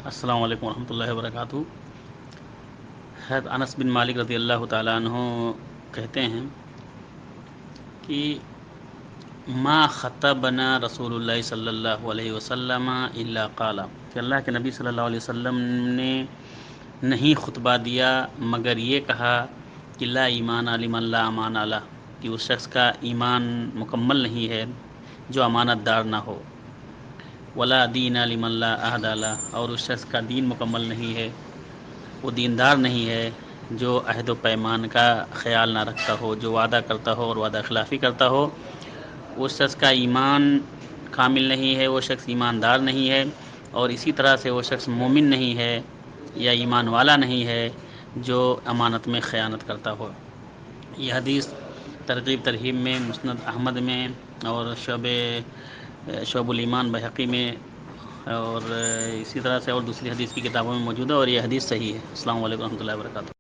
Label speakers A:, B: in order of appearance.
A: السلام علیکم ورحمۃ اللہ وبرکاتہ۔ حضرت انس بن مالک رضی اللہ تعالیٰ عنہ کہتے ہیں کہ ما خطبنا رسول اللہ صلی اللہ علیہ وسلم الا قال، کہ اللہ کے نبی صلی اللہ علیہ وسلم نے نہیں خطبہ دیا مگر یہ کہا کہ لا ایمان لمن لا امان له، کہ اس شخص کا ایمان مکمل نہیں ہے جو امانت دار نہ ہو، ولا دین لمن لا عہد له، اور اس شخص کا دین مکمل نہیں ہے، وہ دیندار نہیں ہے جو عہد و پیمان کا خیال نہ رکھتا ہو، جو وعدہ کرتا ہو اور وعدہ خلافی کرتا ہو، اس شخص کا ایمان کامل نہیں ہے، وہ شخص ایماندار نہیں ہے، اور اسی طرح سے وہ شخص مومن نہیں ہے یا ایمان والا نہیں ہے جو امانت میں خیانت کرتا ہو۔ یہ حدیث ترغیب ترہیب میں، مسند احمد میں، اور شعب الایمان بحقی میں، اور اسی طرح سے اور دوسری حدیث کی کتابوں میں موجود ہے، اور یہ حدیث صحیح ہے۔ السلام علیکم ورحمۃ اللہ وبرکاتہ۔